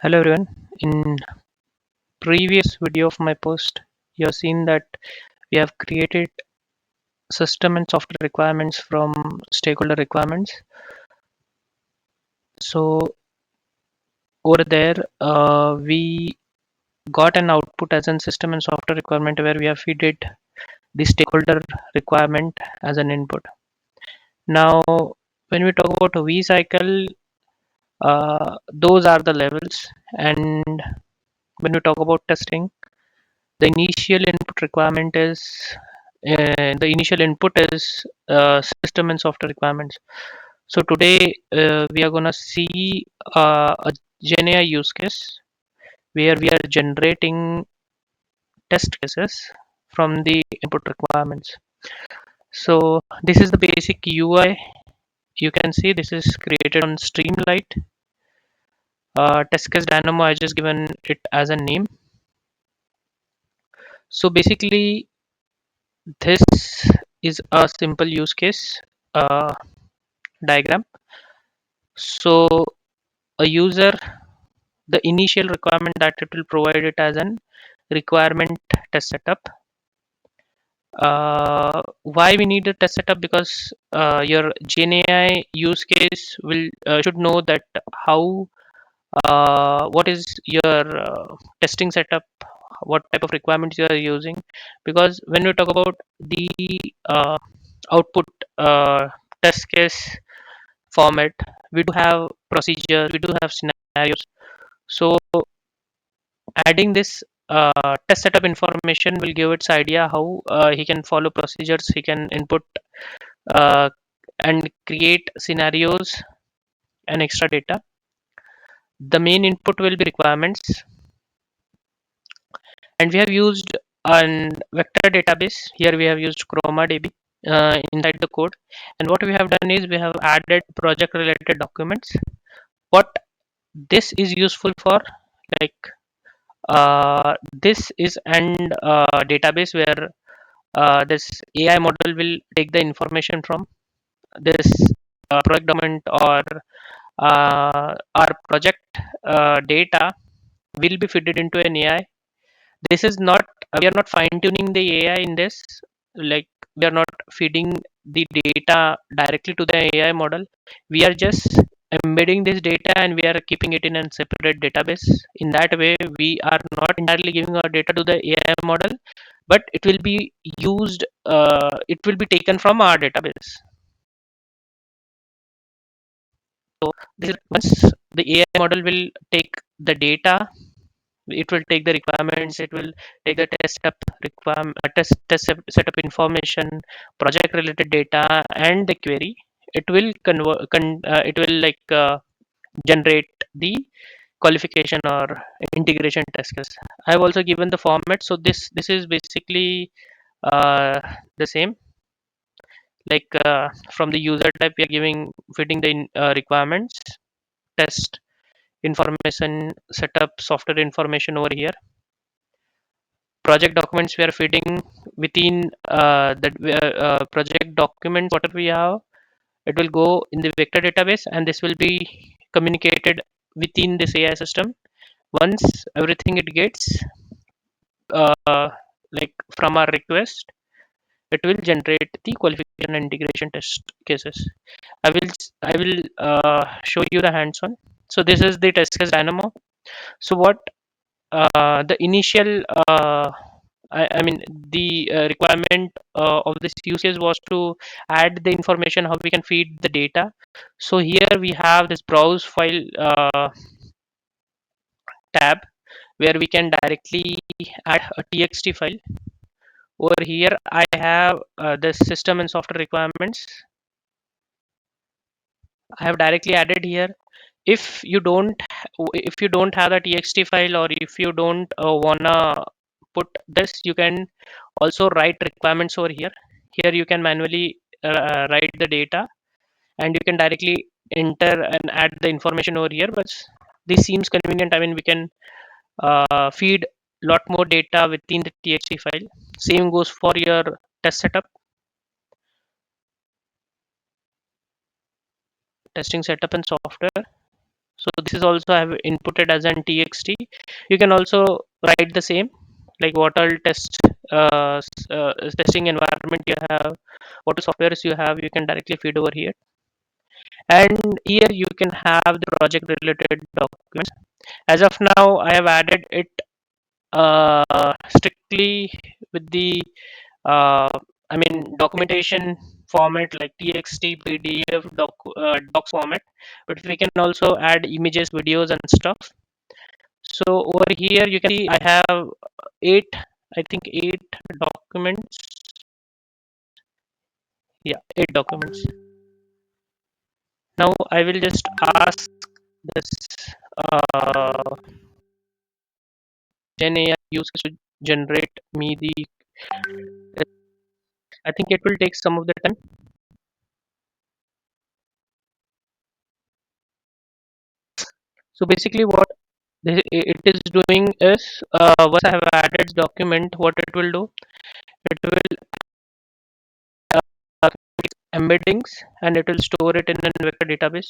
Hello everyone. In previous video of my post, you have seen that we have created system and software requirements from stakeholder requirements. So over there, we got an output as a system and software requirement where we have fed the stakeholder requirement as an input. Now, when we talk about a V cycle, those are the levels, and when we talk about testing, the initial input requirement is system and software requirements. So today we are gonna see a GenAI use case where we are generating test cases from the input requirements. So this is the basic UI. You can see this is created on Streamlit. Test case Dynamo. I just given it as a name. So basically, this is a simple use case diagram. So a user, the initial requirement that it will provide it as an requirement test setup. Why we need a test setup? Because your GenAI use case will should know that how what is your testing setup, what type of requirements you are using. Because when we talk about the uh, output test case format, we do have procedure, we do have scenarios. So adding this test setup information will give its idea how he can follow procedures, he can input uh, and create scenarios and extra data. The main input will be requirements, and we have used an vector database. Here we have used Chroma DB inside the code, and what we have done is we have added project related documents. What this is useful for, like this is and database where this AI model will take the information from this project document, or our project data will be fed into an AI. This is not, we are not fine tuning the AI in this, like we are not feeding the data directly to the AI model. We are just embedding this data and we are keeping it in a separate database. In that way, we are not entirely giving our data to the AI model, but it will be used, it will be taken from our database. So this is, once the AI model will take the data, it will take the requirements, it will take the test up requirement, setup information, project related data, and the query. It will it will generate the qualification or integration test case. I've also given the format, so this is basically the same. From the user type, we are giving fitting the requirements, test information, setup software information over here. Project documents we are feeding within the project documents. Whatever we have, it will go in the vector database, and this will be communicated within this AI system. Once everything it gets, uh, from our request, it will generate the qualification and integration test cases. I will show you the hands-on. So this is the test case Dynamo. So what the initial I mean the requirement of this use case was to add the information how we can feed the data. So here we have this browse file tab where we can directly add a txt file. Over here I have the system and software requirements. I have directly added here. If you don't, if you don't have a txt file, or if you don't wanna put this, you can also write requirements over here. Here you can manually write the data, and you can directly enter and add the information over here. But this seems convenient. I mean, we can feed lot more data within the txt file. Same goes for your test setup, testing setup and software. So this is also I have inputted as an txt. You can also write the same, like what all testing environment you have, what softwares you have, you can directly feed over here. And here you can have the project related documents. As of now I have added it strictly with the uh, I mean documentation format like txt, pdf, docs format, but we can also add images, videos and stuff. So over here you can see I have eight, I think eight documents. Yeah, eight documents. Now I will just ask this uh, Gen AI use case to generate me the. I think it will take some of the time. So basically, what it is doing is once I have added document, what it will do, it will embeddings and it will store it in a vector database.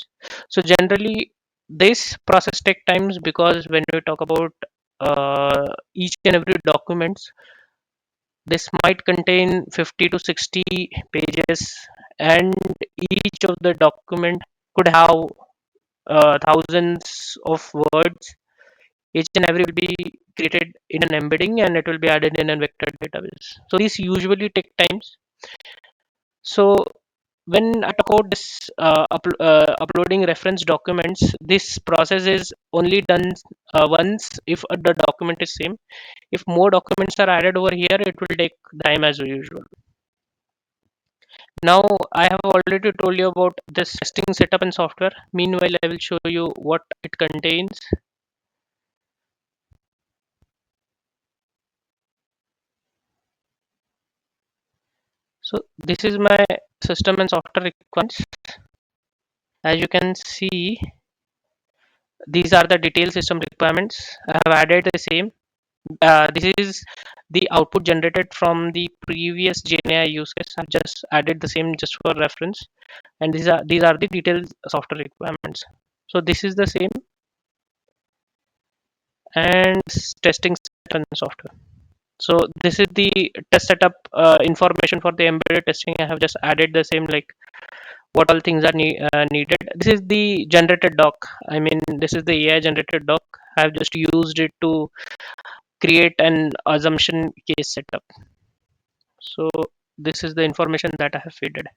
So generally, this process take times because when we talk about each and every documents, this might contain 50 to 60 pages, and each of the document could have thousands of words. Each and every will be created in an embedding and it will be added in a vector database. So these usually take times. So when I talk about this uploading reference documents, this process is only done once if the document is same. If more documents are added over here, it will take time as usual. Now I have already told you about this testing setup and software. Meanwhile, I will show you what it contains. So this is my system and software requirements. As you can see, these are the detailed system requirements. I have added the same. This is the output generated from the previous GenAI use case. I've just added the same just for reference. And these are the detailed software requirements. So this is the same and testing and software. So this is the test setup information for the embedded testing. I have just added the same, like what all things are needed. This is the generated doc. I mean, this is the AI generated doc. I have just used it to create an assumption case setup. So this is the information that I have fed,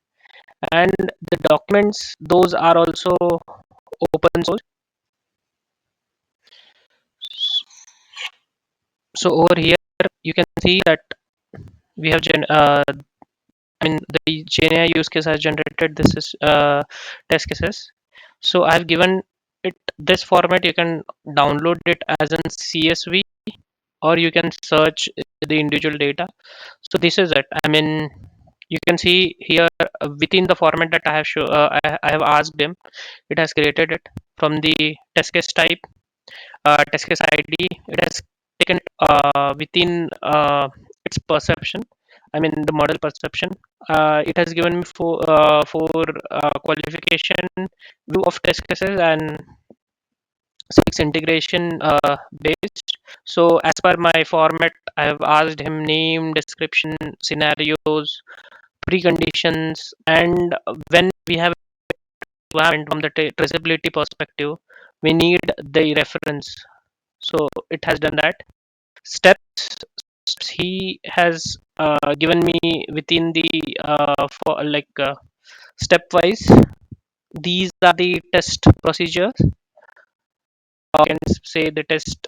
and the documents, those are also open source. So over here you can see that we have I mean the GenAI use case has generated this is test cases. So I've given it this format. You can download it as an CSV or you can search the individual data. So this is it. I mean, you can see here within the format that I have asked him, it has created it from the test case type, test case ID. It has taken within its perception. I mean the model perception. It has given me for qualification view of test cases and 6 integration based. So as per my format, I have asked him name, description, scenarios, preconditions, and when we have requirement from the traceability perspective, we need the reference. So it has done that. Steps he has given me within the for like stepwise. These are the test procedures. I can say the test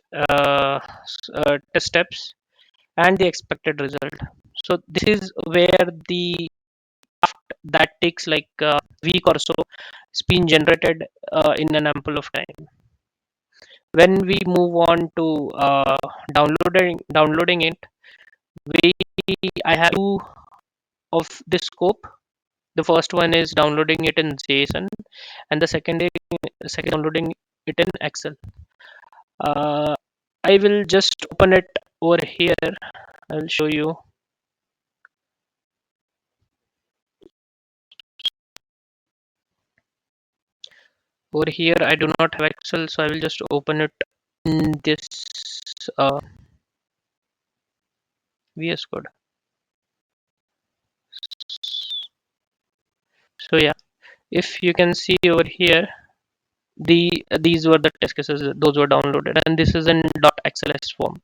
steps and the expected result. So this is where the that takes like a week or so. It's been generated in an ample of time. When we move on to downloading it, we I have two of the scope. The first one is downloading it in JSON, and the second downloading it in Excel. Uh, I will just open it over here. I'll show you. Over here, I do not have Excel, so I will just open it in this uh, VS Code. So yeah, if you can see over here, these were the test cases, those were downloaded, and this is in .xls form.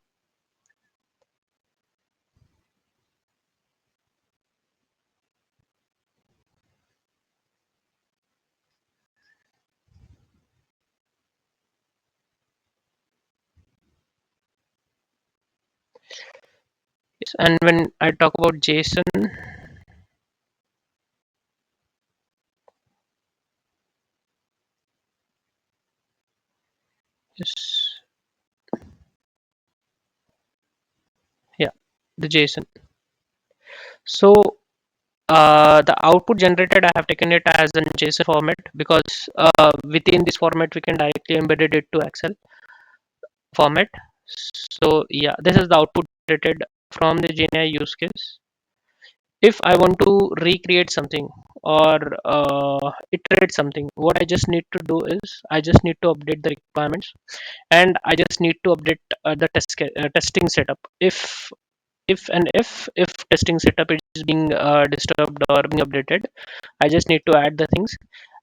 Yes, and when I talk about JSON, yes, yeah, the JSON. So the output generated, I have taken it as in JSON format because within this format we can directly embed it to Excel format. So yeah, this is the output generated from the GenAI use case. If I want to recreate something or iterate something, what I just need to do is I just need to update the requirements, and I just need to update the testing setup. If testing setup is being disturbed or being updated, I just need to add the things.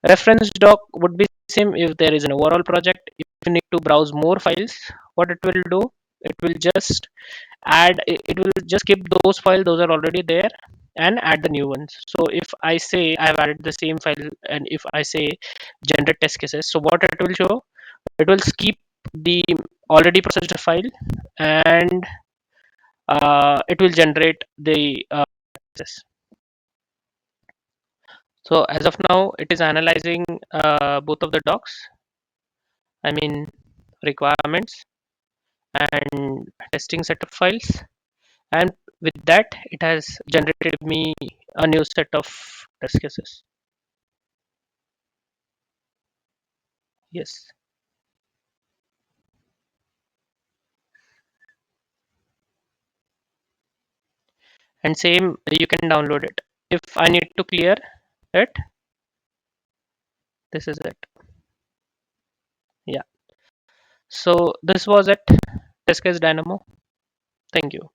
Reference doc would be same if there is an overall project. If you need to browse more files, what it will do, it will just it will just keep those files, those are already there, and add the new ones. So if I say I have added the same file, and if I say generate test cases, so what it will show, it will skip the already processed file, and it will generate the cases. So as of now, it is analyzing both of the docs, I mean requirements and testing setup files, and with that, it has generated me a new set of test cases. Yes, and same you can download it. If I need to clear it, this is it. Yeah. So this was it. Test case Dynamo. Thank you.